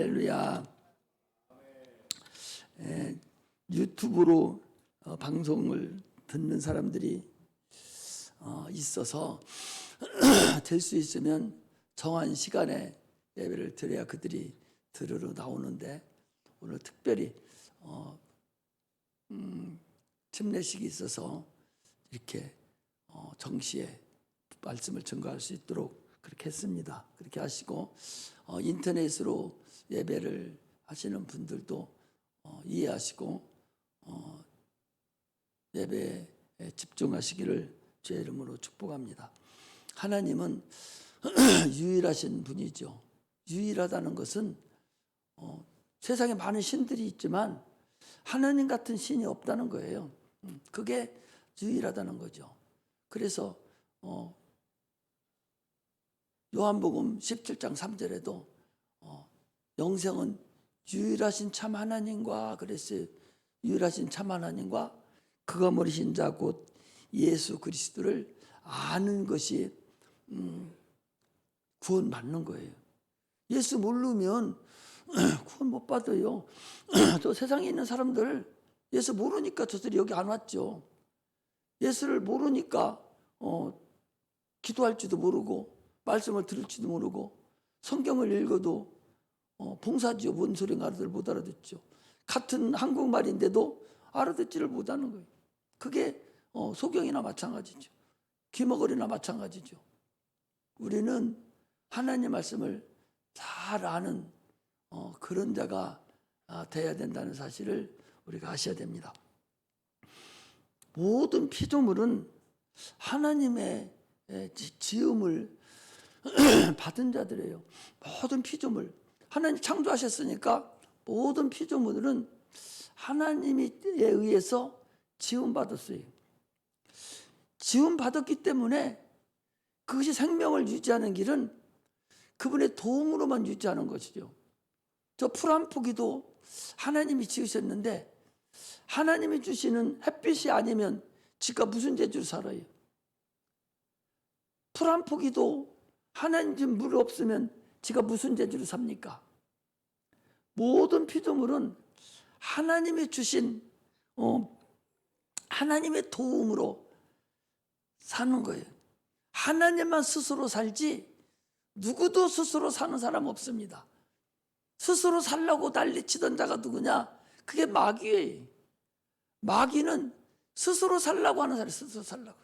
할렐루야. 유튜브로 방송을 듣는 사람들이 있어서 될 수 있으면 정한 시간에 예배를 드려야 그들이 들으러 나오는데, 오늘 특별히 침례식이 있어서 이렇게 정시에 말씀을 증거할 수 있도록 그렇게 했습니다. 그렇게 하시고 인터넷으로 예배를 하시는 분들도 이해하시고 예배에 집중하시기를 주의 이름으로 축복합니다. 하나님은 유일하신 분이죠. 유일하다는 것은 세상에 많은 신들이 있지만 하나님 같은 신이 없다는 거예요. 그게 유일하다는 거죠. 그래서 요한복음 17장 3절에도 영생은 유일하신 참 하나님과, 그랬어요. 유일하신 참 하나님과 그가 모르신 자 곧 예수 그리스도를 아는 것이 구원받는 거예요. 예수 모르면 구원 못 받아요. 저 세상에 있는 사람들 예수 모르니까 저들이 여기 안 왔죠. 예수를 모르니까 기도할지도 모르고 말씀을 들을지도 모르고 성경을 읽어도 봉사지요 뭔 소리인가 못 알아듣죠. 같은 한국말인데도 알아듣지를 못하는 거예요. 그게 소경이나 마찬가지죠. 귀머거리나 마찬가지죠. 우리는 하나님 말씀을 잘 아는 그런 자가 돼야 된다는 사실을 우리가 아셔야 됩니다. 모든 피조물은 하나님의 지음을 받은 자들이에요. 모든 피조물, 하나님 창조하셨으니까 모든 피조물들은 하나님에 의해서 지음받았어요. 지음받았기 때문에 그것이 생명을 유지하는 길은 그분의 도움으로만 유지하는 것이죠. 저 풀 한 포기도 하나님이 지으셨는데 하나님이 주시는 햇빛이 아니면 지가 무슨 재주로 살아요? 풀 한 포기도 하나님 준 물 없으면 지가 무슨 재주로 삽니까? 모든 피조물은 하나님이 주신 하나님의 도움으로 사는 거예요. 하나님만 스스로 살지 누구도 스스로 사는 사람 없습니다. 스스로 살려고 난리치던 자가 누구냐? 그게 마귀예요. 마귀는 스스로 살려고 하는 사람이 스스로 살려고.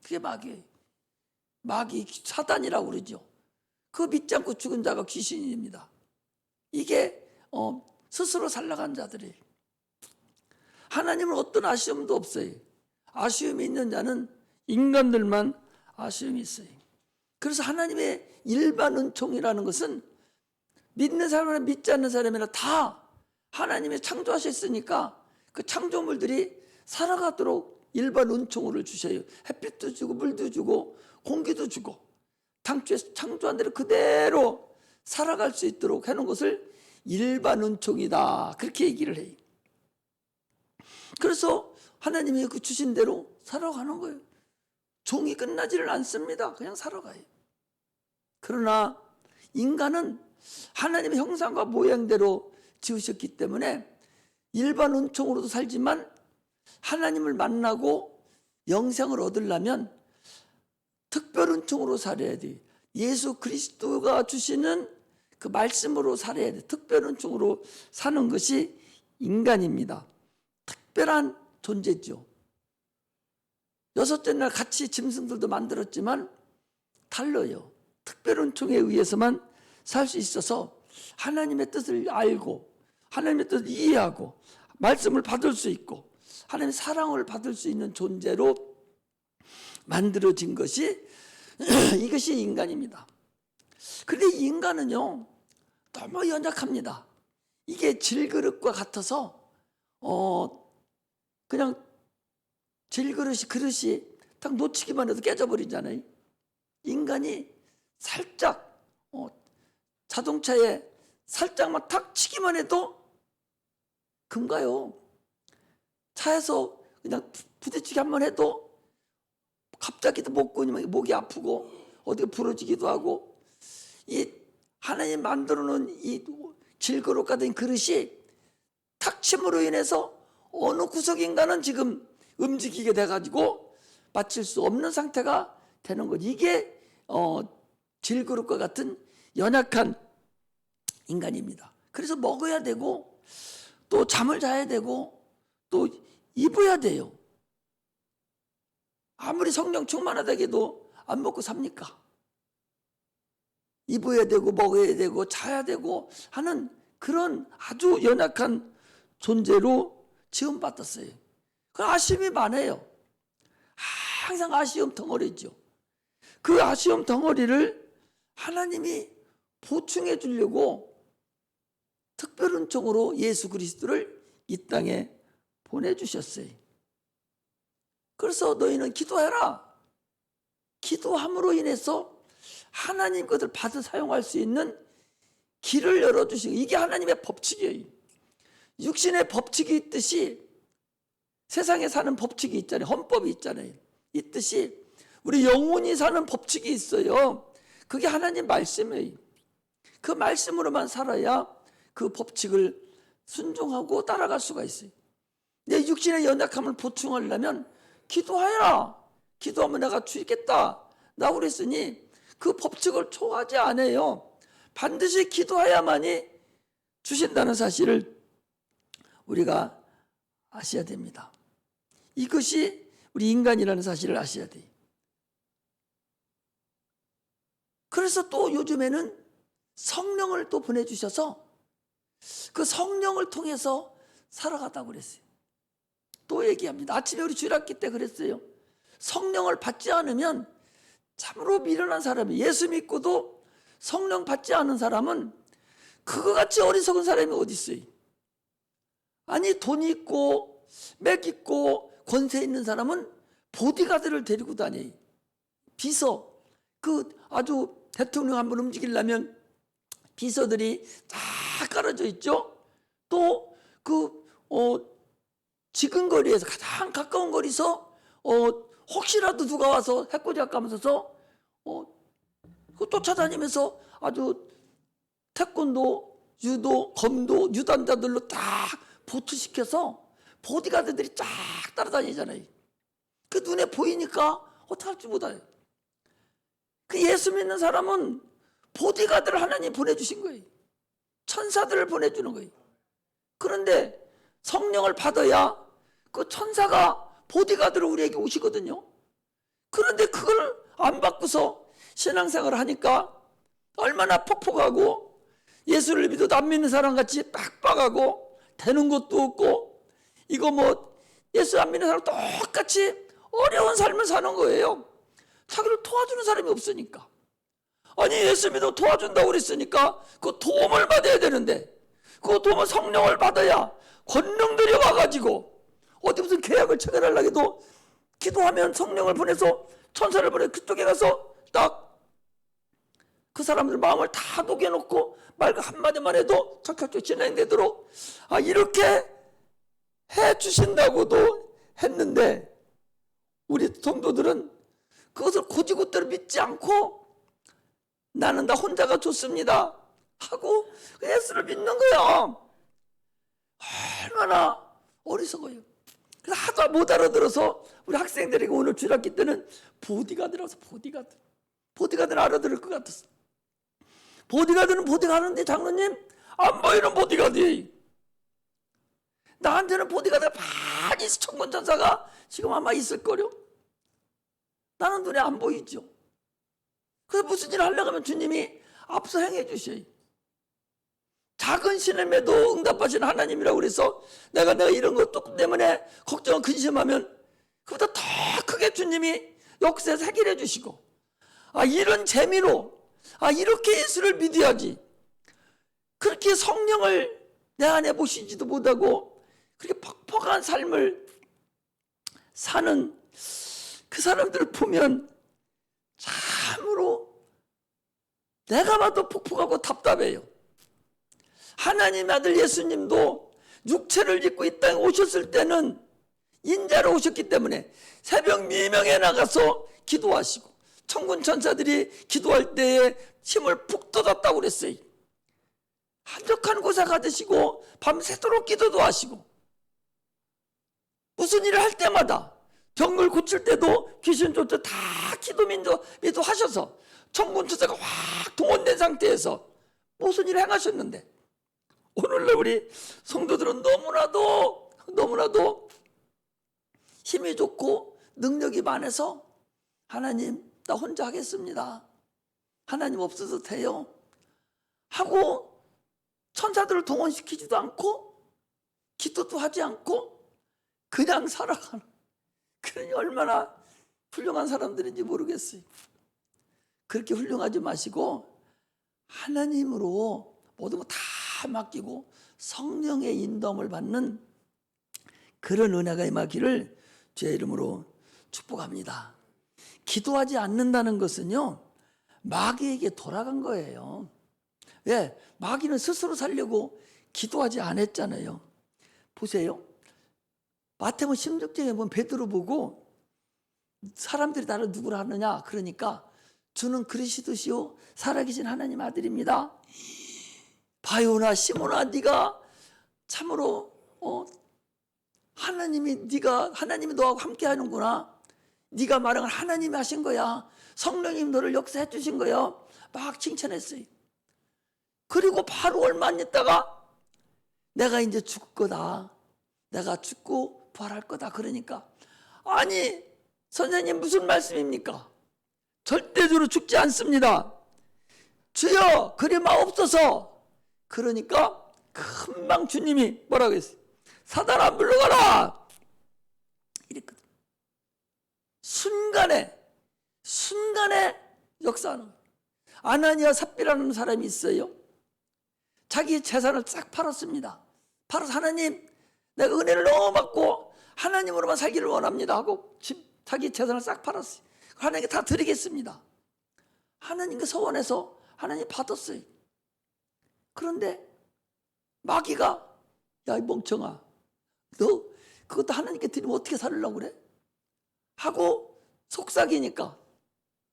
그게 마귀예요. 마귀 사단이라고 그러죠. 그거 믿지 않고 죽은 자가 귀신입니다. 이게 스스로 살려간 자들이에요. 하나님은 어떤 아쉬움도 없어요. 아쉬움이 있는 자는 인간들만 아쉬움이 있어요. 그래서 하나님의 일반 은총이라는 것은 믿는 사람이나 믿지 않는 사람이나 다 하나님이 창조하셨으니까 그 창조물들이 살아가도록 일반 은총을 주셔요. 햇빛도 주고 물도 주고 공기도 주고 당초에 창조한 대로 그대로 살아갈 수 있도록 해놓은 것을 일반 은총이다, 그렇게 얘기를 해요. 그래서 하나님이 그 주신 대로 살아가는 거예요. 종이 끝나지를 않습니다. 그냥 살아가요. 그러나 인간은 하나님의 형상과 모양대로 지으셨기 때문에 일반 은총으로도 살지만 하나님을 만나고 영생을 얻으려면 특별 은총으로 살아야 돼요. 예수 그리스도가 주시는 그 말씀으로 살아야 돼요. 특별 은총으로 사는 것이 인간입니다. 특별한 존재죠. 여섯째 날 같이 짐승들도 만들었지만 달라요. 특별 은총에 의해서만 살 수 있어서 하나님의 뜻을 알고 하나님의 뜻을 이해하고 말씀을 받을 수 있고 하나님의 사랑을 받을 수 있는 존재로 만들어진 것이 이것이 인간입니다. 그런데 이 인간은요 너무 연약합니다. 이게 질그릇과 같아서 그냥 그릇이 딱 놓치기만 해도 깨져버리잖아요. 인간이 살짝 자동차에 살짝만 탁 치기만 해도 금가요. 차에서 그냥 부딪히기 한번 해도 갑자기도 목이 아프고 어디가 부러지기도 하고, 이 하나님 만들어 놓은 이 질그릇 같은 그릇이 탁침으로 인해서 어느 구석인가는 지금 움직이게 돼가지고 받칠 수 없는 상태가 되는 것. 이게 질그릇과 같은 연약한 인간입니다. 그래서 먹어야 되고 또 잠을 자야 되고 또 입어야 돼요. 아무리 성령 충만하다 해도 안 먹고 삽니까? 입어야 되고 먹어야 되고 자야 되고 하는 그런 아주 연약한 존재로 지음받았어요. 그 아쉬움이 많아요. 항상 아쉬움 덩어리죠. 그 아쉬움 덩어리를 하나님이 보충해 주려고 특별 은총으로 예수 그리스도를 이 땅에 보내주셨어요. 그래서 너희는 기도해라. 기도함으로 인해서 하나님 것을 받아 사용할 수 있는 길을 열어주시고, 이게 하나님의 법칙이에요. 육신의 법칙이 있듯이 세상에 사는 법칙이 있잖아요. 헌법이 있잖아요. 있듯이 우리 영혼이 사는 법칙이 있어요. 그게 하나님 말씀이에요. 그 말씀으로만 살아야 그 법칙을 순종하고 따라갈 수가 있어요. 내 육신의 연약함을 보충하려면 기도하라. 기도하면 내가 주겠다. 나 그랬으니 그 법칙을 초하지 않아요. 반드시 기도해야만이 주신다는 사실을 우리가 아셔야 됩니다. 이것이 우리 인간이라는 사실을 아셔야 돼요. 그래서 또 요즘에는 성령을 또 보내주셔서 그 성령을 통해서 살아가다고 그랬어요. 또 얘기합니다. 아침에 우리 주일학기 때 그랬어요. 성령을 받지 않으면 참으로 미련한 사람이, 예수 믿고도 성령 받지 않은 사람은 그거 같이 어리석은 사람이 어디 있어요. 아니 돈 있고 맥 있고 권세 있는 사람은 보디가드를 데리고 다녀요. 비서, 그 아주 대통령 한번 움직이려면 비서들이 다 깔아져 있죠. 또 그 지근 거리에서 가장 가까운 거리에서 혹시라도 누가 와서 해코지 가면서 쫓아다니면서 아주 태권도, 유도, 검도, 유단자들로 다 보투시켜서 보디가드들이 쫙 따라다니잖아요. 그 눈에 보이니까 어떻게 할지 못해요. 그 예수 믿는 사람은 보디가드를 하나님 보내주신 거예요. 천사들을 보내주는 거예요. 그런데 성령을 받아야 그 천사가 보디가드로 우리에게 오시거든요. 그런데 그걸 안 받고서 신앙생활을 하니까 얼마나 폭폭하고 예수를 믿어도 안 믿는 사람같이 빡빡하고 되는 것도 없고, 이거 뭐 예수 안 믿는 사람 똑같이 어려운 삶을 사는 거예요. 자기를 도와주는 사람이 없으니까. 아니 예수 믿어 도와준다고 그랬으니까 그 도움을 받아야 되는데, 그 도움은 성령을 받아야 권능들이 와가지고, 어디 무슨 계약을 체결하려고 해도 기도하면 성령을 보내서 천사를 보내 그쪽에 가서 딱 그 사람들 마음을 다 녹여놓고 말 한마디만 해도 적극적으로 진행되도록 이렇게 해주신다고도 했는데, 우리 성도들은 그것을 고지고대로 믿지 않고 나는 나 혼자가 좋습니다 하고 예수를 믿는 거야. 얼마나 어리석어요. 그래서 하도 못 알아들어서 우리 학생들에게 오늘 주일학기 때는 보디가드라서 보디가드는 알아들을 것 같았어. 보디가드는 보디가드인데 장로님 안 보이는 보디가드. 나한테는 보디가드가 많이 천군천사가 지금 아마 있을 거요. 나는 눈에 안 보이죠. 그래서 무슨 일을 하려고 하면 주님이 앞서 행해 주셔요. 작은 신음에도 응답하시는 하나님이라고 그래서 내가 이런 것 때문에 걱정 근심하면 그보다 더 크게 주님이 역사에서 해결해 주시고, 이런 재미로 이렇게 예수를 믿어야지, 그렇게 성령을 내 안에 보시지도 못하고 그렇게 퍽퍽한 삶을 사는 그 사람들을 보면 참으로 내가 봐도 퍽퍽하고 답답해요. 하나님 아들 예수님도 육체를 입고 이 땅에 오셨을 때는 인자로 오셨기 때문에 새벽 미명에 나가서 기도하시고 천군 천사들이 기도할 때에 힘을 푹 돋았다고 그랬어요. 한적한 곳에 가드시고 밤새도록 기도도 하시고 무슨 일을 할 때마다 병을 고칠 때도 귀신 쫓을 다 기도민도 하셔서 천군 천사가 확 동원된 상태에서 무슨 일을 행하셨는데 오늘날 우리 성도들은 너무나도 힘이 좋고 능력이 많아서 하나님 나 혼자 하겠습니다. 하나님 없어도 돼요. 하고 천사들을 동원시키지도 않고 기도도 하지 않고 그냥 살아가는 그러니 얼마나 훌륭한 사람들인지 모르겠어요. 그렇게 훌륭하지 마시고 하나님으로 모든 거 다 맡기고 성령의 인도함을 받는 그런 은혜가 임하기를 주의 이름으로 축복합니다. 기도하지 않는다는 것은요 마귀에게 돌아간 거예요. 왜? 마귀는 스스로 살려고 기도하지 않았잖아요. 보세요. 마태복음 16장에 보면 베드로 보고 사람들이 나를 누구라 하느냐 그러니까 주는 그리스도시요 살아계신 하나님 아들입니다. 바요나 시몬아 네가 참으로 하나님이 너하고 함께 하는구나. 네가 말한 건 하나님이 하신 거야. 성령님 너를 역사해 주신 거야. 막 칭찬했어요. 그리고 바로 얼마 안 있다가 내가 이제 죽을 거다. 내가 죽고 부활할 거다. 그러니까 아니 선생님 무슨 말씀입니까? 절대적으로 죽지 않습니다. 주여 그리 마옵소서. 그러니까 금방 주님이 뭐라고 했어요? 사단아 물러가라. 이랬거든. 순간에 역사하는 거예요. 아나니아 삽비라는 사람이 있어요. 자기 재산을 싹 팔았습니다. 팔아서 하나님 내가 은혜를 너무 받고 하나님으로만 살기를 원합니다 하고 자기 재산을 싹 팔았어요. 하나님께 다 드리겠습니다. 하나님께 서원해서 하나님 받았어요. 그런데 마귀가 야 이 멍청아 너 그것도 하나님께 드리면 어떻게 살으려고 그래? 하고 속삭이니까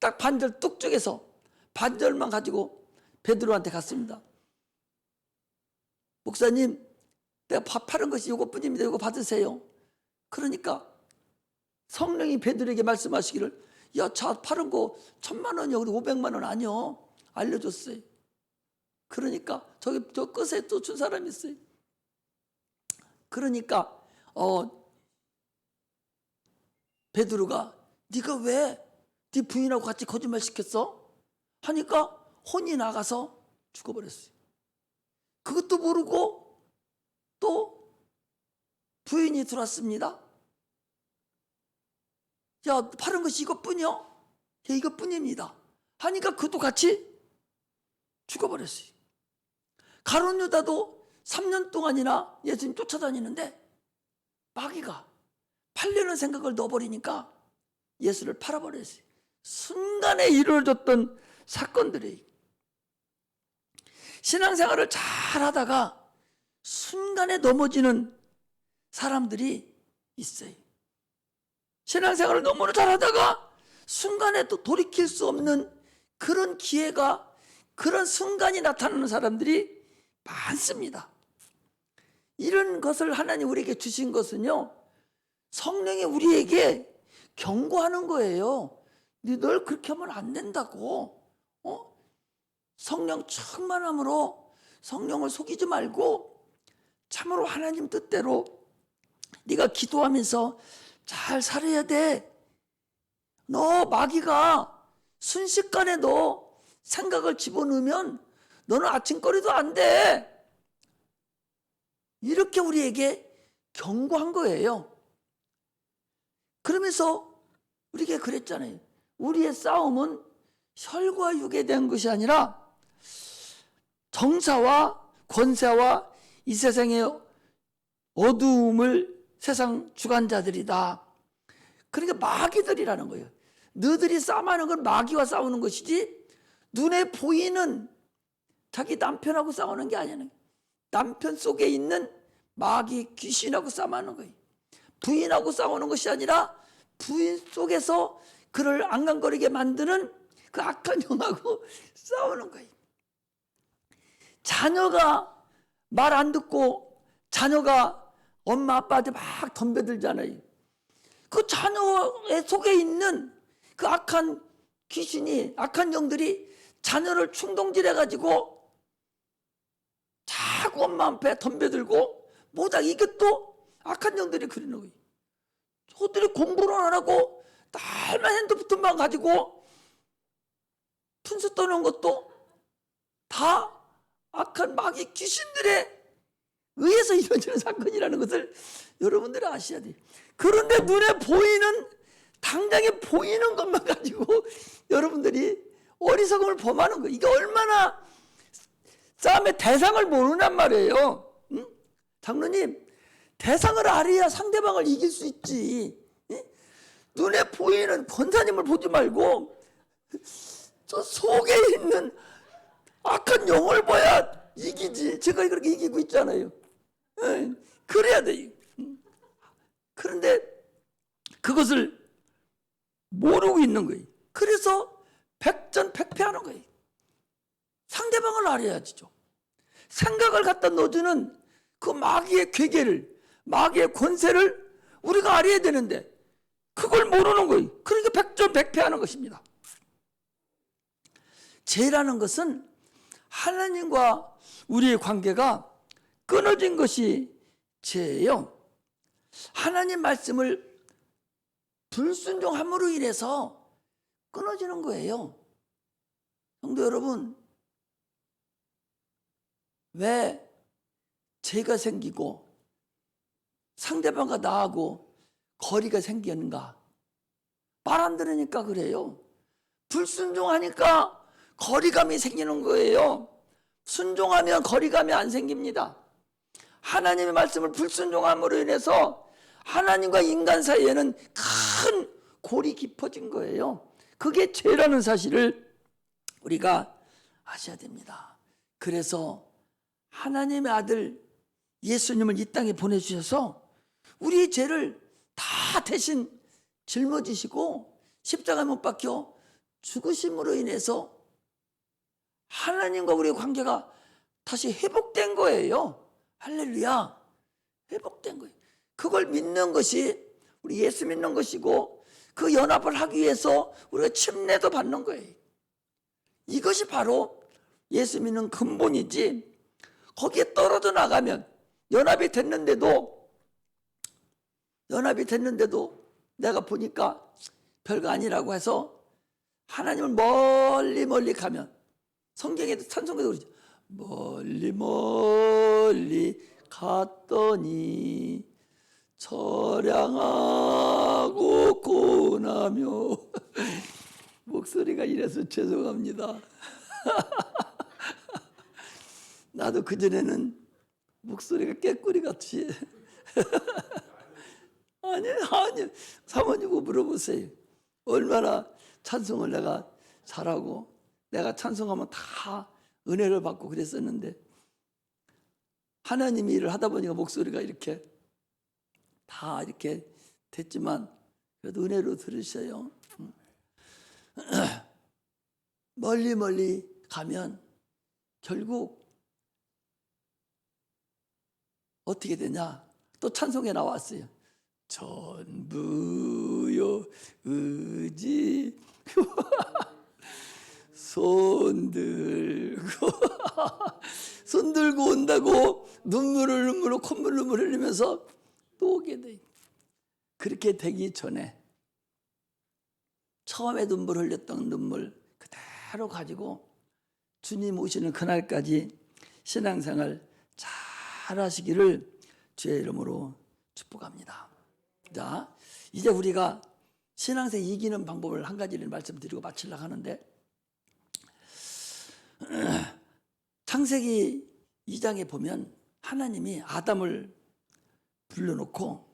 딱 반절 뚝 쪼개서 반절만 가지고 베드로한테 갔습니다. 목사님 내가 팔은 것이 이것뿐입니다. 이거 받으세요. 그러니까 성령이 베드로에게 말씀하시기를 야 차 팔은 거 1,000,000원이요 500만 원 아니요 알려줬어요. 그러니까 저 끝에 또 준 사람이 있어요. 그러니까 베드로가 네가 왜 네 부인하고 같이 거짓말 시켰어? 하니까 혼이 나가서 죽어버렸어요. 그것도 모르고 또 부인이 들어왔습니다. 야 파는 것이 이것뿐이요? 예, 이것뿐입니다. 하니까 그것도 같이 죽어버렸어요. 가룟 유다도 3년 동안이나 예수님 쫓아다니는데 마귀가 팔려는 생각을 넣어버리니까 예수를 팔아버렸어요. 순간에 이루어졌던 사건들이 신앙생활을 잘 하다가 순간에 넘어지는 사람들이 있어요. 신앙생활을 너무나 잘하다가 순간에 또 돌이킬 수 없는 그런 기회가 그런 순간이 나타나는 사람들이 많습니다. 이런 것을 하나님 우리에게 주신 것은요 성령이 우리에게 경고하는 거예요. 널 그렇게 하면 안 된다고. 성령 충만함으로 성령을 속이지 말고 참으로 하나님 뜻대로 네가 기도하면서 잘 살아야 돼. 너 마귀가 순식간에 너 생각을 집어넣으면 너는 아침거리도 안 돼. 이렇게 우리에게 경고한 거예요. 그러면서 우리에게 그랬잖아요. 우리의 싸움은 혈과 육에 대한 것이 아니라 정사와 권세와 이 세상의 어두움을 세상 주관자들이다. 그러니까 마귀들이라는 거예요. 너희들이 싸움하는 건 마귀와 싸우는 것이지 눈에 보이는 자기 남편하고 싸우는 게 아니야. 남편 속에 있는 마귀 귀신하고 싸우는 거예요. 부인하고 싸우는 것이 아니라 부인 속에서 그를 안간거리게 만드는 그 악한 영하고 싸우는 거예요. 자녀가 말 안 듣고 자녀가 엄마 아빠한테 막 덤벼들잖아요. 그 자녀의 속에 있는 그 악한 귀신이, 악한 영들이 자녀를 충동질해가지고 자꾸 엄마 앞에 덤벼들고 뭐다, 이게 또 악한 영들이 그러는 거예요. 저들이 공부를 안 하고 날만 핸드폰만 가지고 푼수 떠는 것도 다 악한 마귀 귀신들에 의해서 이루어지는 사건이라는 것을 여러분들이 아셔야 돼요. 그런데 눈에 보이는, 당장에 보이는 것만 가지고 여러분들이 어리석음을 범하는 거예요. 이게 얼마나 싸움의 대상을 모르냔 말이에요. 응? 장로님, 대상을 알아야 상대방을 이길 수 있지. 응? 눈에 보이는 권사님을 보지 말고 저 속에 있는 악한 영을 봐야 이기지. 제가 그렇게 이기고 있잖아요. 응? 그래야 돼요. 응? 그런데 그것을 모르고 있는 거예요. 그래서 백전백패하는 거예요. 상대방을 알아야지죠. 생각을 갖다 넣어주는 그 마귀의 괴계를, 마귀의 권세를 우리가 알아야 되는데 그걸 모르는 거예요. 그러니까 백전백패하는 것입니다. 죄라는 것은 하나님과 우리의 관계가 끊어진 것이 죄예요. 하나님 말씀을 불순종함으로 인해서 끊어지는 거예요. 성도 여러분, 왜 죄가 생기고 상대방과 나하고 거리가 생기는가? 말 안 들으니까 그래요. 불순종하니까 거리감이 생기는 거예요. 순종하면 거리감이 안 생깁니다. 하나님의 말씀을 불순종함으로 인해서 하나님과 인간 사이에는 큰 골이 깊어진 거예요. 그게 죄라는 사실을 우리가 아셔야 됩니다. 그래서 하나님의 아들 예수님을 이 땅에 보내주셔서 우리의 죄를 다 대신 짊어지시고 십자가에 못 박혀 죽으심으로 인해서 하나님과 우리의 관계가 다시 회복된 거예요. 할렐루야. 회복된 거예요. 그걸 믿는 것이 우리 예수 믿는 것이고 그 연합을 하기 위해서 우리가 침례도 받는 거예요. 이것이 바로 예수 믿는 근본이지, 거기에 떨어져 나가면 연합이 됐는데도 내가 보니까 별거 아니라고 해서 하나님을 멀리 가면, 성경에도 찬송가도 그러죠. 멀리 갔더니 처량하고 고나며 목소리가 이래서 죄송합니다. 나도 그전에는 목소리가 깨꼬리 같이 아니 사모님고 물어보세요. 얼마나 찬송을 내가 잘하고 내가 찬송하면 다 은혜를 받고 그랬었는데 하나님이 일을 하다 보니까 목소리가 이렇게 다 이렇게 됐지만 그래도 은혜로 들으셔요. 멀리 가면 결국 어떻게 되냐? 또 찬송에 나왔어요. 전부요 의지 손 들고 온다고 눈물을 콧물 흘리면서 또 오게 돼. 그렇게 되기 전에 처음에 눈물 흘렸던 눈물 그대로 가지고 주님 오시는 그날까지 신앙생활 잘 하시기를 주의 이름으로 축복합니다. 자, 이제 우리가 신앙생활 이기는 방법을 한 가지를 말씀드리고 마치려고 하는데, 창세기 2장에 보면 하나님이 아담을 불러놓고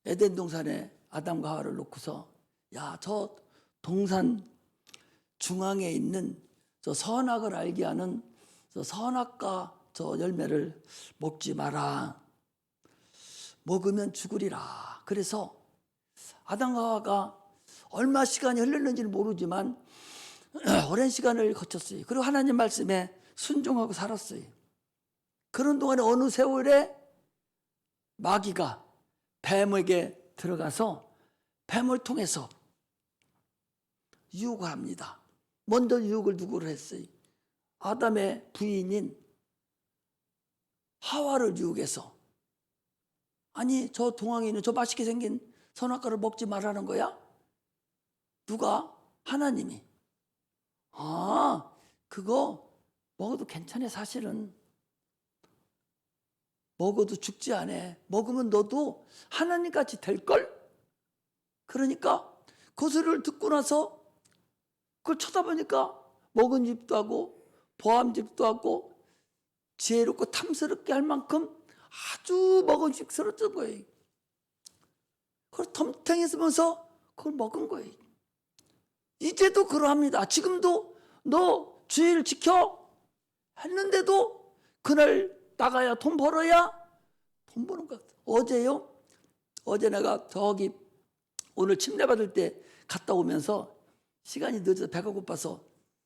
에덴 동산에 아담과 하와를 놓고서 야, 저 동산 중앙에 있는 저 선악을 알게 하는 저 선악과 저 열매를 먹지 마라. 먹으면 죽으리라. 그래서 아담과 하와가 얼마 시간이 흘렀는지는 모르지만 오랜 시간을 거쳤어요. 그리고 하나님 말씀에 순종하고 살았어요. 그런 동안에 어느 세월에 마귀가 뱀에게 들어가서 뱀을 통해서 유혹을 합니다. 먼저 유혹을 누구를 했어요? 아담의 부인인 하와를 유혹해서, 아니 저 동항에 있는 저 맛있게 생긴 선악과를 먹지 말라는 거야? 누가? 하나님이. 아, 그거 먹어도 괜찮아. 사실은 먹어도 죽지 않아. 먹으면 너도 하나님같이 될걸? 그러니까 그 소리를 듣고 나서 그걸 쳐다보니까 먹은 집도 하고 보암집도 하고 지혜롭고 탐스럽게 할 만큼 아주 먹음직스러웠던 거예요. 그걸 덤탱이쓰면서 그걸 먹은 거예요. 이제도 그러합니다. 지금도 너 주의를 지켜 했는데도 그날 나가야 돈 벌어야 돈 버는 것 같아요. 어제요? 어제 내가 저기 오늘 침례 받을 때 갔다 오면서 시간이 늦어서 배가 고파서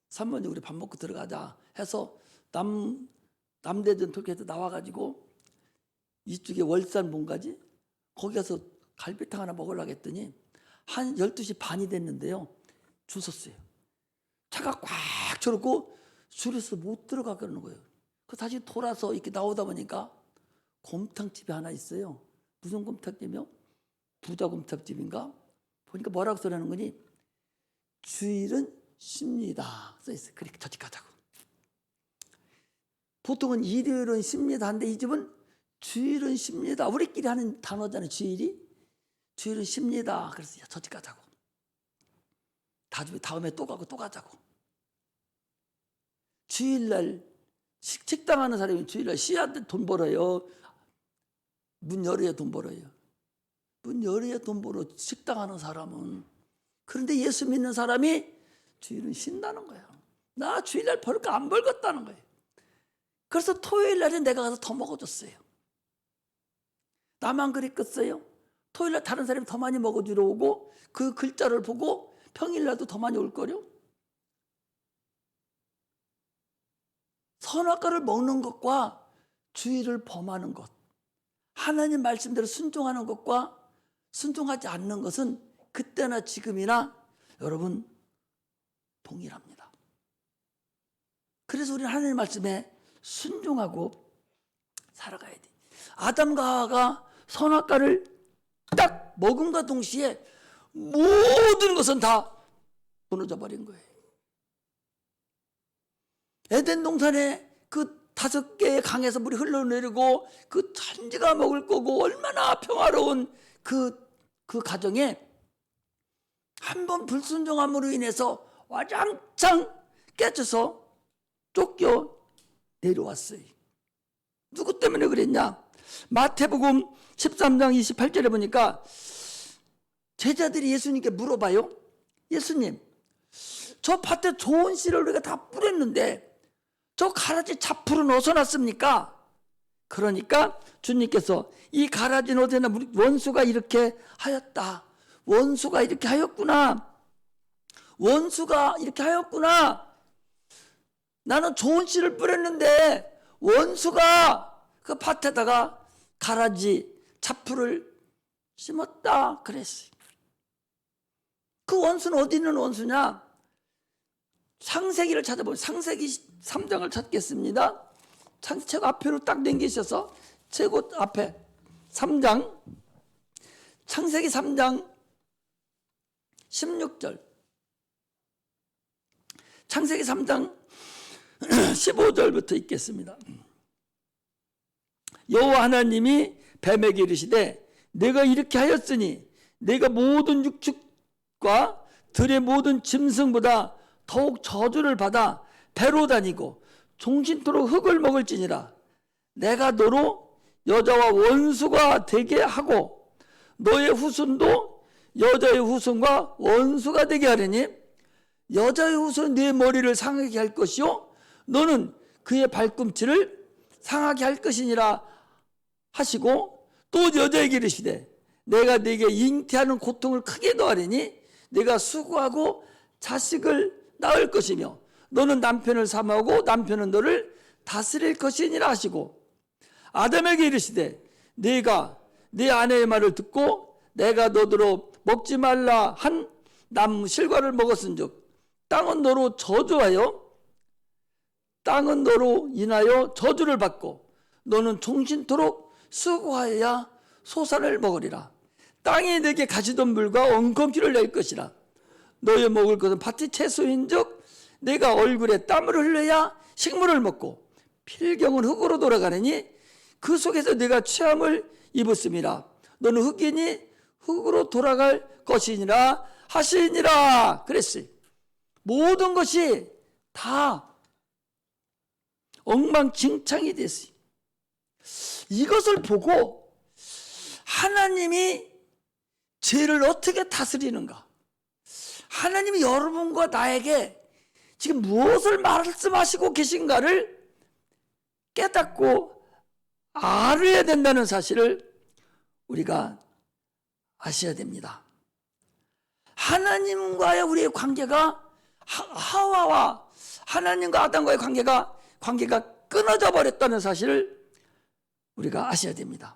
사모님 우리 밥 먹고 들어가자 해서 남대전 도쿄에서 나와가지고 이쪽에 월산 뭔가지? 거기 가서 갈비탕 하나 먹으려고 했더니 한 12시 반이 됐는데요. 줄 섰어요. 차가 꽉 차고 줄에서 못 들어가 그러는 거예요. 그래서 다시 돌아서 이렇게 나오다 보니까 곰탕집이 하나 있어요. 무슨 곰탕집이요? 부자곰탕집인가? 보니까 뭐라고 써놓는 거니? 주일은 쉽니다. 써있어요. 그렇게 저집 가자고. 보통은 일요일은 쉽니다 한데 이 집은 주일은 쉽니다. 우리끼리 하는 단어잖아요. 주일이. 주일은 쉽니다. 그래서 저집 가자고. 다음에 또 가고 또 가자고. 주일날 식당 하는 사람이 주일날 씨한테 돈 벌어요. 문 열어야 돈 벌어요. 문 열어야 돈 벌어 식당 하는 사람은. 그런데 예수 믿는 사람이 주일은 쉰다는 거예요. 나 주일날 벌까 안 벌겠다는 거예요. 그래서 토요일날에 내가 가서 더 먹어줬어요. 나만 그랬겠어요? 토요일날 다른 사람이 더 많이 먹어주러 오고 그 글자를 보고 평일날도 더 많이 올 거요? 선악과를 먹는 것과 주의를 범하는 것, 하나님 말씀대로 순종하는 것과 순종하지 않는 것은 그때나 지금이나 여러분 동일합니다. 그래서 우리는 하나님 말씀에 순종하고 살아가야 돼. 아담과 하와가 선악과를 딱 먹음과 동시에 모든 것은 다 무너져 버린 거예요. 에덴 동산에 그 5개의 강에서 물이 흘러내리고 그 천지가 먹을 거고 얼마나 평화로운 그 가정에 한 번 불순종함으로 인해서 와장창 깨져서 쫓겨 내려왔어요. 누구 때문에 그랬냐? 마태복음 13장 28절에 보니까 제자들이 예수님께 물어봐요. 예수님, 저 밭에 좋은 씨를 우리가 다 뿌렸는데 저 가라지 잡풀은 어디서 났습니까? 그러니까 주님께서 이 가라지는 어디나 원수가 이렇게 하였다. 원수가 이렇게 하였구나. 원수가 이렇게 하였구나. 나는 좋은 씨를 뿌렸는데 원수가 그 밭에다가 가라지 잡풀을 심었다 그랬어요. 그 원수는 어디 있는 원수냐? 창세기를 찾아보면 창세기 3장을 찾겠습니다. 책 앞으로 딱 당기셔서 최고 앞에 3장, 창세기 3장 16절, 창세기 3장 15절부터 읽겠습니다. 여호와 하나님이 뱀에게 이르시되 내가 이렇게 하였으니 내가 모든 육축과 들의 모든 짐승보다 더욱 저주를 받아 배로 다니고 종신토록 흙을 먹을지니라. 내가 너로 여자와 원수가 되게 하고 너의 후손도 여자의 후손과 원수가 되게 하려니 여자의 후손은 네 머리를 상하게 할 것이요 너는 그의 발꿈치를 상하게 할 것이니라 하시고 또 여자에게 이르시되 내가 네게 잉태하는 고통을 크게 더하리니 네가 수고하고 자식을 낳을 것이며 너는 남편을 삼하고 남편은 너를 다스릴 것이니라 하시고 아담에게 이르시되 네가 네 아내의 말을 듣고 내가 너더러 먹지 말라 한 나무 실과를 먹었은즉 땅은 너로 인하여 저주를 받고 너는 종신토록 수고하여야 소산을 먹으리라. 땅이 내게 가시덤불과 엉겅퀴를 낼 것이라. 너의 먹을 것은 밭의 채소인즉 내가 얼굴에 땀을 흘려야 식물을 먹고 필경은 흙으로 돌아가느니 그 속에서 내가 취함을 입었음이라. 너는 흙이니 흙으로 돌아갈 것이니라 하시니라 그랬어요. 모든 것이 다 엉망진창이 됐어요. 이것을 보고 하나님이 죄를 어떻게 다스리는가, 하나님이 여러분과 나에게 지금 무엇을 말씀하시고 계신가를 깨닫고 알아야 된다는 사실을 우리가 아셔야 됩니다. 하나님과의 우리의 관계가 하와와 하나님과 아담과의 관계가 끊어져 버렸다는 사실을 우리가 아셔야 됩니다.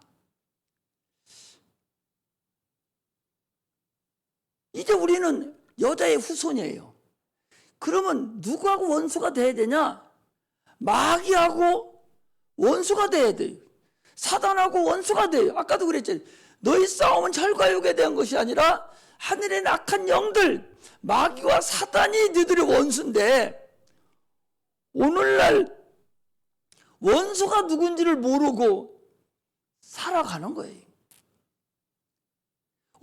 이제 우리는 여자의 후손이에요. 그러면 누구하고 원수가 돼야 되냐? 마귀하고 원수가 돼야 돼요. 사단하고 원수가 돼요. 아까도 그랬잖아요. 너희 싸움은 혈과 육에 대한 것이 아니라 하늘의 악한 영들, 마귀와 사단이 너희들의 원수인데 오늘날 원수가 누군지를 모르고 살아가는 거예요.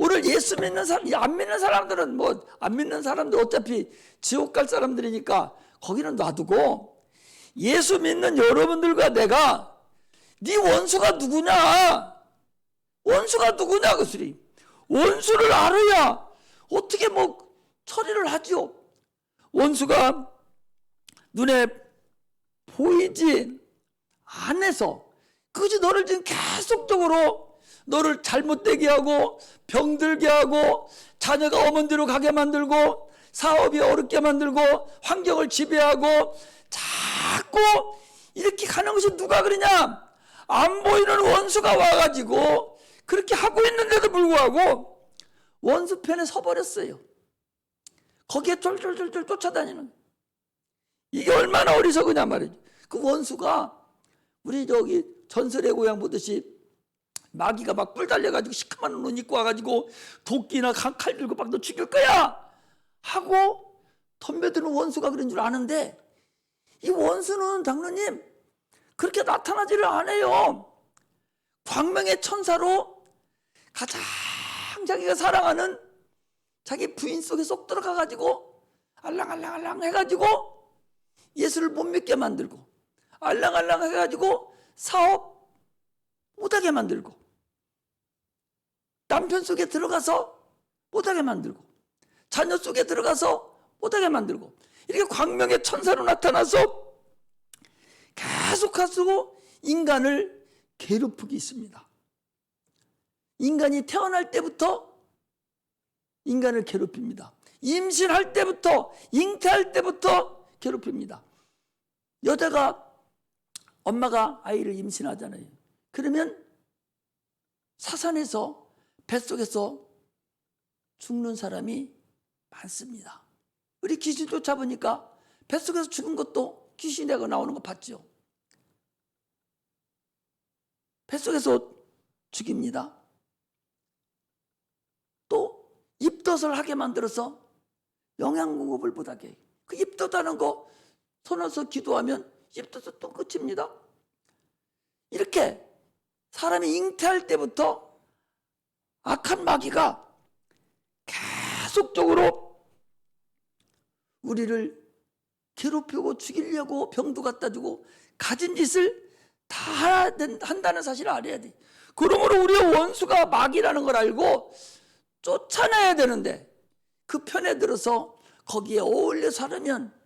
오늘 예수 믿는 사람, 안 믿는 사람들은 안 믿는 사람들 어차피 지옥 갈 사람들이니까 거기는 놔두고 예수 믿는 여러분들과 내가 네 원수가 누구냐? 원수가 누구냐? 그 소리. 원수를 알아야 어떻게 처리를 하지요. 원수가 눈에 보이지 않아서 그것이 너를 지금 계속적으로 너를 잘못되게 하고 병들게 하고 자녀가 어머니로 가게 만들고 사업이 어렵게 만들고 환경을 지배하고 자꾸 이렇게 가는 것이 누가 그러냐? 안 보이는 원수가 와가지고 그렇게 하고 있는데도 불구하고 원수 편에 서버렸어요. 거기에 쫄쫄쫄쫄 쫓아다니는. 이게 얼마나 어리석으냐 말이죠. 그 원수가 우리 전설의 고향 보듯이 마귀가 막 뿔 달려가지고 시커먼 옷 입고 와가지고 도끼나 칼 들고 막 너 죽일 거야 하고 덤벼드는 원수가 그런 줄 아는데 이 원수는 장로님 그렇게 나타나지를 않아요. 광명의 천사로 가장 자기가 사랑하는 자기 부인 속에 쏙 들어가가지고 알랑알랑 해가지고 예수를 못 믿게 만들고 알랑알랑 해가지고 사업 못하게 만들고 남편 속에 들어가서 못하게 만들고 자녀 속에 들어가서 못하게 만들고 이렇게 광명의 천사로 나타나서 계속해서 인간을 괴롭히고 있습니다. 인간이 태어날 때부터 인간을 괴롭힙니다. 임신할 때부터 잉태할 때부터 괴롭힙니다. 여자가 엄마가 아이를 임신하잖아요. 그러면 사산에서 뱃속에서 죽는 사람이 많습니다. 우리 귀신 쫓아보니까 뱃속에서 죽은 것도 귀신이 내가 나오는 거 봤죠. 뱃속에서 죽입니다. 또 입덧을 하게 만들어서 영양공급을 못하게. 그 입덧하는 거 손어서 기도하면 입덧은 또 끝입니다. 이렇게 사람이 잉태할 때부터 악한 마귀가 계속적으로 우리를 괴롭히고 죽이려고 병도 갖다 주고 가진 짓을 다 한다는 사실을 알아야 돼. 그러므로 우리의 원수가 마귀라는 걸 알고 쫓아내야 되는데 그 편에 들어서 거기에 어울려 살으면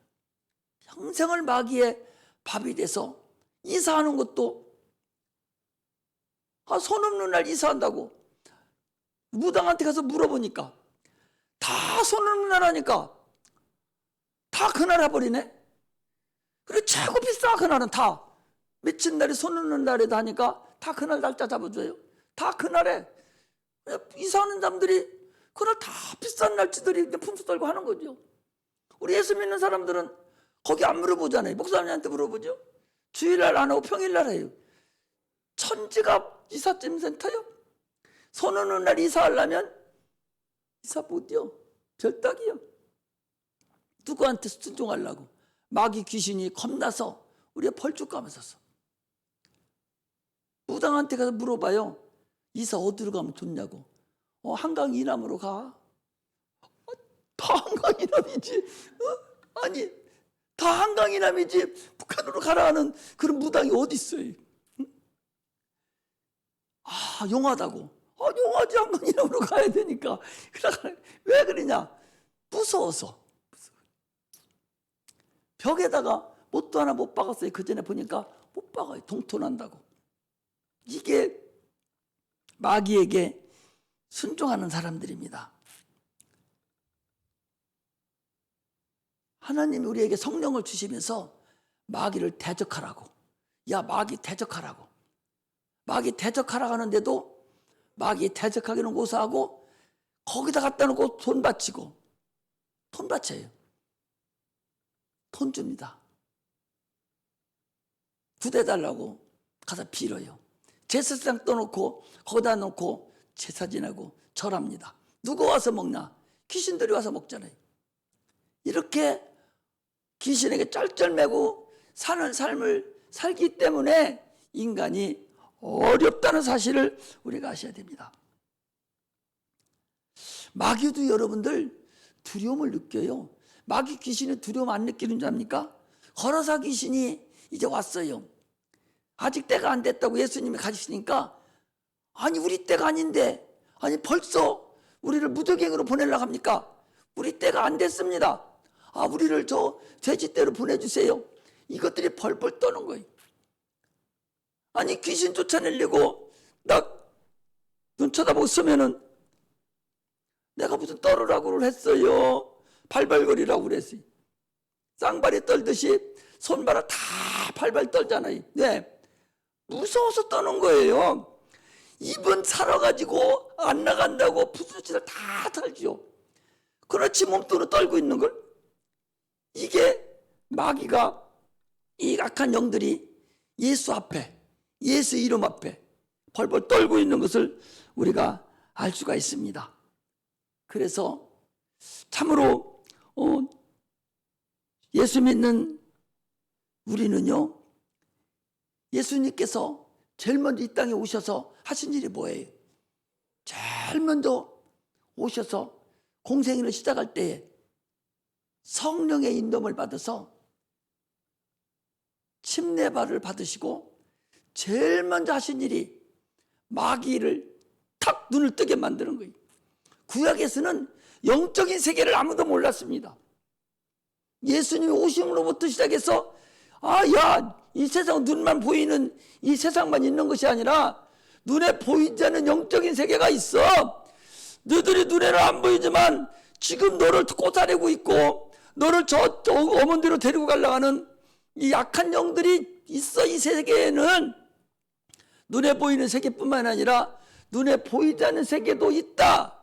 평생을 마귀의 밥이 돼서 이사하는 것도 손 없는 날 이사한다고 무당한테 가서 물어보니까 다 손 없는 날 하니까 다 그날 해버리네. 그리고 최고 비싸. 그날은 다 미친 날이 손 놓는 날에도 하니까 다 그날 날짜 잡아줘요. 다 그날에 이사하는 사람들이 그날 다 비싼 날짜들이 품수 떨고 하는 거죠. 우리 예수 믿는 사람들은 거기 안 물어보잖아요. 목사님한테 물어보죠. 주일날 안 하고 평일날 해요. 천지가 이삿짐 센터요. 손 오는 날 이사하려면 이사 못해요. 별따기요. 누구한테 순종하려고. 마귀 귀신이 겁나서 우리가 벌쭉 가면서 무당한테 가서 물어봐요. 이사 어디로 가면 좋냐고. 한강 이남으로 가. 다 한강 이남이지. 아니 다 한강 이남이지. 북한으로 가라 하는 그런 무당이 어디 있어요. 용하다고. 용하지. 한강 이남으로 가야 되니까. 왜 그러냐. 무서워서. 벽에다가 못도 하나 못 박았어요. 그 전에 보니까 못 박아요. 동토난다고. 이게 마귀에게 순종하는 사람들입니다. 하나님이 우리에게 성령을 주시면서 마귀를 대적하라고. 야, 마귀 대적하라고. 마귀 대적하라고 하는데도 마귀 대적하기는 고사하고 거기다 갖다 놓고 돈 바치고. 돈 바쳐요. 돈 줍니다. 부대 달라고 가서 빌어요. 제사상 떠놓고 거기다 놓고 제사 지내고 절합니다. 누가 와서 먹나? 귀신들이 와서 먹잖아요. 이렇게 귀신에게 쩔쩔매고 사는 삶을 살기 때문에 인간이 어렵다는 사실을 우리가 아셔야 됩니다. 마귀도 여러분들 두려움을 느껴요. 마귀 귀신이 두려움 안 느끼는 줄 압니까? 거라사 귀신이 이제 왔어요. 아직 때가 안 됐다고 예수님이 가시니까 아니 우리 때가 아닌데 아니 벌써 우리를 무적행으로 보내려고 합니까? 우리 때가 안 됐습니다. 우리를 저 돼지떼로 보내주세요. 이것들이 벌벌 떠는 거예요. 아니 귀신 쫓아내려고 나 눈 쳐다보고 서면은 내가 무슨 떨으라고 했어요. 발발거리라고 그랬어요. 쌍발이 떨듯이 손발을 다 발발 떨잖아요. 네. 무서워서 떠는 거예요. 입은 살아가지고 안 나간다고 부스러지를 다 털지요. 그렇지 몸뚱이로 떨고 있는 걸. 이게 마귀가 이 악한 영들이 예수 앞에 예수 이름 앞에 벌벌 떨고 있는 것을 우리가 알 수가 있습니다. 그래서 참으로 예수 믿는 우리는요, 예수님께서 제일 먼저 이 땅에 오셔서 하신 일이 뭐예요? 제일 먼저 오셔서 공생애를 시작할 때에 성령의 인도를 받아서 침례발을 받으시고 제일 먼저 하신 일이 마귀를 탁 눈을 뜨게 만드는 거예요. 구약에서는 영적인 세계를 아무도 몰랐습니다. 예수님이 오심으로부터 시작해서 이 세상 눈만 보이는 이 세상만 있는 것이 아니라 눈에 보이지 않는 영적인 세계가 있어. 너희들이 눈에는 안 보이지만 지금 너를 꽂아내고 있고 너를 저 어머니로 데리고 가려고 하는 이 약한 영들이 있어. 이 세계에는 눈에 보이는 세계뿐만 아니라 눈에 보이지 않는 세계도 있다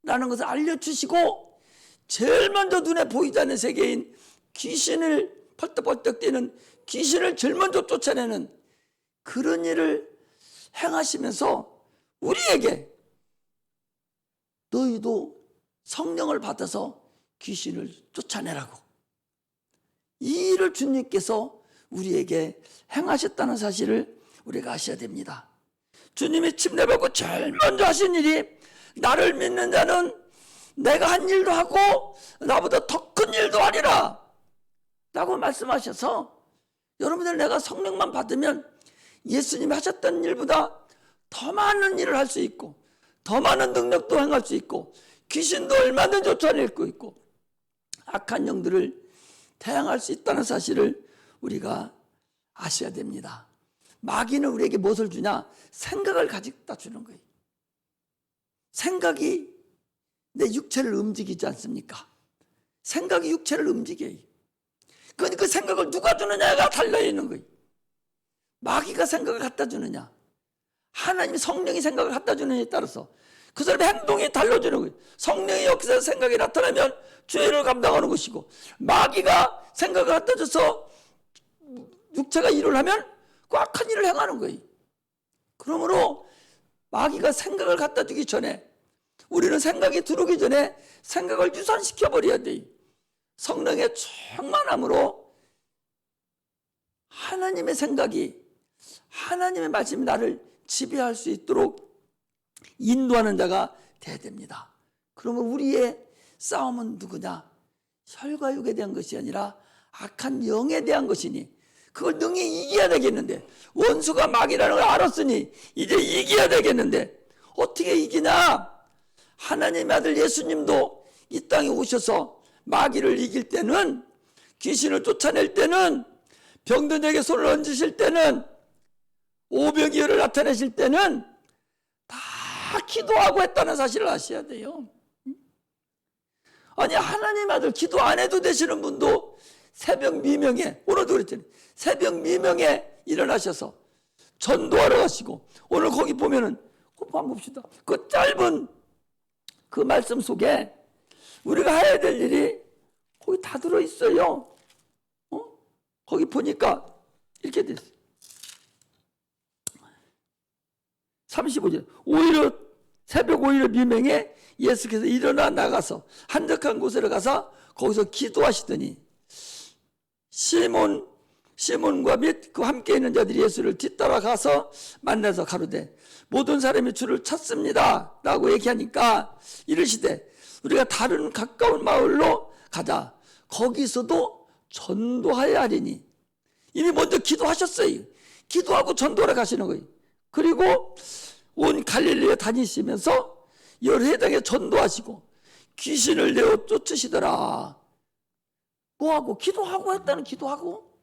라는 것을 알려주시고 제일 먼저 눈에 보이지 않는 세계인 귀신을 펄떡펄떡 뛰는 귀신을 제일 먼저 쫓아내는 그런 일을 행하시면서 우리에게 너희도 성령을 받아서 귀신을 쫓아내라고 이 일을 주님께서 우리에게 행하셨다는 사실을 우리가 아셔야 됩니다. 주님이 침례받고 제일 먼저 하신 일이 나를 믿는 자는 내가 한 일도 하고 나보다 더 큰 일도 하리라 라고 말씀하셔서 여러분들 내가 성령만 받으면 예수님이 하셨던 일보다 더 많은 일을 할 수 있고 더 많은 능력도 행할 수 있고 귀신도 얼마든지 쫓아낼 수 있고 악한 영들을 대항할 수 있다는 사실을 우리가 아셔야 됩니다. 마귀는 우리에게 무엇을 주냐? 생각을 가져다 주는 거예요. 생각이 내 육체를 움직이지 않습니까? 생각이 육체를 움직여요. 그 생각을 누가 주느냐가 달려있는 거예요. 마귀가 생각을 갖다 주느냐, 하나님 성령이 생각을 갖다 주느냐에 따라서 그 사람의 행동이 달라지는 거예요. 성령이 여기서 생각이 나타나면 죄를 감당하는 것이고, 마귀가 생각을 갖다 줘서 육체가 일을 하면 그 악한 일을 행하는 거예요. 그러므로 마귀가 생각을 갖다 주기 전에, 우리는 생각이 들어오기 전에 생각을 유산시켜 버려야 돼요. 성령의 충만함으로 하나님의 생각이, 하나님의 말씀이 나를 지배할 수 있도록 인도하는 자가 돼야 됩니다. 그러면 우리의 싸움은 누구냐? 혈과 육에 대한 것이 아니라 악한 영에 대한 것이니 그걸 능히 이겨야 되겠는데, 원수가 마귀라는 걸 알았으니 이제 이겨야 되겠는데 어떻게 이기냐? 하나님의 아들 예수님도 이 땅에 오셔서 마귀를 이길 때는, 귀신을 쫓아낼 때는, 병든에게 손을 얹으실 때는, 오병이어를 나타내실 때는 다 기도하고 했다는 사실을 아셔야 돼요. 아니, 하나님 아들 기도 안 해도 되시는 분도 새벽 미명에, 오늘도 그랬잖아요. 새벽 미명에 일어나셔서 전도하러 가시고, 오늘 거기 보면은 한번 봅시다. 그 짧은 그 말씀 속에 우리가 해야 될 일이 거기 다 들어있어요. 거기 보니까 이렇게 됐어요. 35절. 새벽 5일 미명에 예수께서 일어나 나가서 한적한 곳으로 가서 거기서 기도하시더니 시몬과 및 그 함께 있는 자들이 예수를 뒤따라가서 만나서 가로되 모든 사람이 주를 찾습니다 라고 얘기하니까 이르시되 우리가 다른 가까운 마을로 가자. 거기서도 전도하여야 하리니. 이미 먼저 기도하셨어요. 기도하고 전도하러 가시는 거예요. 그리고 온 갈릴리에 다니시면서 여러 해당에 전도하시고 귀신을 내어 쫓으시더라. 뭐하고? 기도하고 했다는, 기도하고.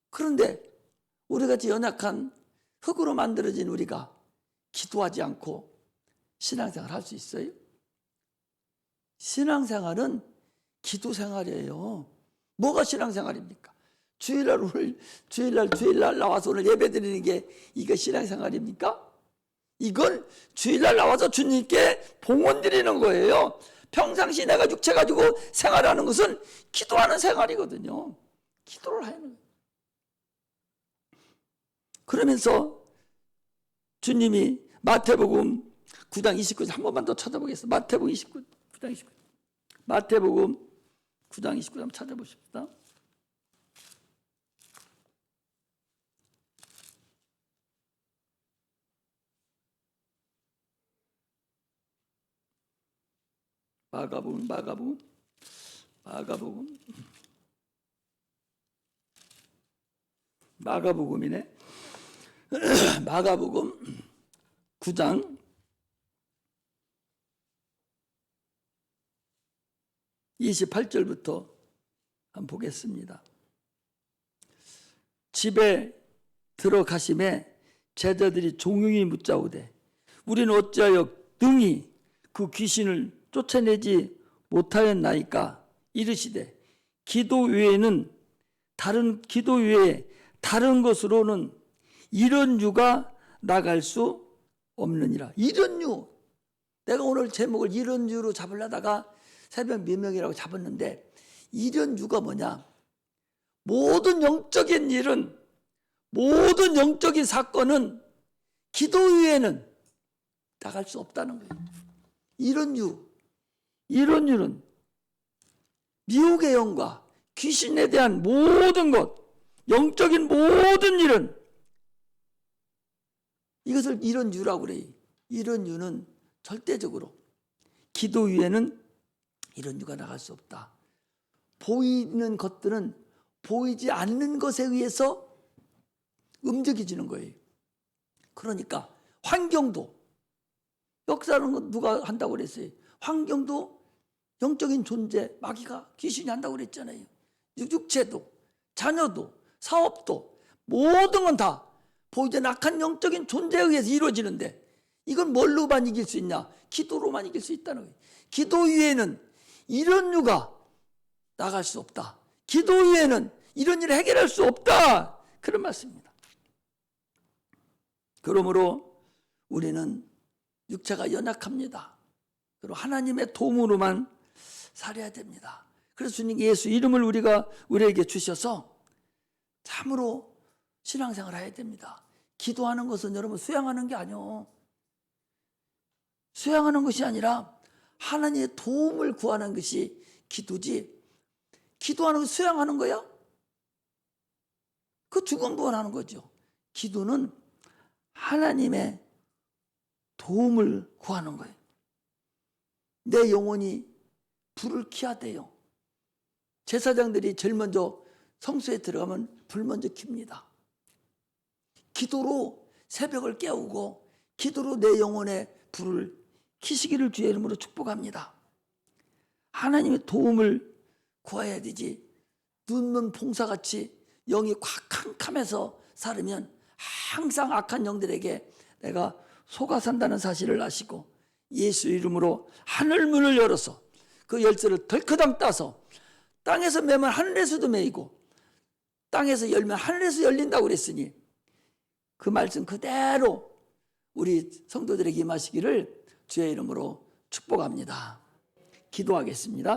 그런데 우리같이 연약한 흙으로 만들어진 우리가 기도하지 않고 신앙생활 할 수 있어요? 신앙생활은 기도생활이에요. 뭐가 신앙생활입니까? 주일날 나와서 오늘 예배 드리는 게 이거 신앙생활입니까? 이건 주일날 나와서 주님께 봉헌 드리는 거예요. 평상시 내가 육체 가지고 생활하는 것은 기도하는 생활이거든요. 기도를 하는 거예요. 그러면서 주님이 마태복음 9장 29절 한 번만 더 찾아보겠습니다. 마태복음 9장 29절. 마태복음 9장 29절 한번 찾아보십시다. 마가복음이네. 마가복음 9장 28절부터 한번 보겠습니다. 집에 들어가심에 제자들이 종용이 묻자오되 우리는 어찌하여 능히 그 귀신을 쫓아내지 못하였나이까? 이르시되 기도 외에 다른 것으로는 이런 유가 나갈 수 없느니라. 이런 유. 내가 오늘 제목을 이런 유로 잡으려다가 새벽 미명이라고 잡았는데, 이런 유가 뭐냐? 모든 영적인 일은, 모든 영적인 사건은 기도 외에는 나갈 수 없다는 거예요. 이런 유는 미혹의 영과 귀신에 대한 모든 것, 영적인 모든 일은 이것을 이런 유라고 그래요. 이런 유는 절대적으로 기도 위에는 이런 유가 나갈 수 없다. 보이는 것들은 보이지 않는 것에 의해서 움직여지는 거예요. 그러니까 환경도, 역사는 누가 한다고 그랬어요? 환경도 영적인 존재, 마귀가, 귀신이 한다고 그랬잖아요. 육체도, 자녀도, 사업도, 모든 건 다 보이지 않는 악한 영적인 존재에 의해서 이루어지는데, 이건 뭘로만 이길 수 있냐? 기도로만 이길 수 있다는 거예요. 기도 위에는 이런 유가 나갈 수 없다. 기도 외에는 이런 일을 해결할 수 없다. 그런 말씀입니다. 그러므로 우리는 육체가 연약합니다. 그리고 하나님의 도움으로만 살아야 됩니다. 그래서 주님 예수 이름을 우리에게 주셔서 참으로 신앙생활을 해야 됩니다. 기도하는 것은 여러분 수양하는 게 아니요. 수양하는 것이 아니라 하나님의 도움을 구하는 것이 기도지. 기도하는 거 수양하는 거야? 그 주건부원하는 거죠. 기도는 하나님의 도움을 구하는 거예요. 내 영혼이 불을 켜야 돼요. 제사장들이 제일 먼저 성소에 들어가면 불 먼저 켭니다. 기도로 새벽을 깨우고 기도로 내 영혼의 불을 켜시기를 주의 이름으로 축복합니다. 하나님의 도움을 구해야 되지. 눈먼 봉사같이 영이 캄캄해서 살으면 항상 악한 영들에게 내가 속아 산다는 사실을 아시고 예수 이름으로 하늘문을 열어서 그 열쇠를 덜커당 따서 땅에서 매면 하늘에서도 매이고 땅에서 열면 하늘에서 열린다고 그랬으니 그 말씀 그대로 우리 성도들에게 임하시기를 주의 이름으로 축복합니다. 기도하겠습니다.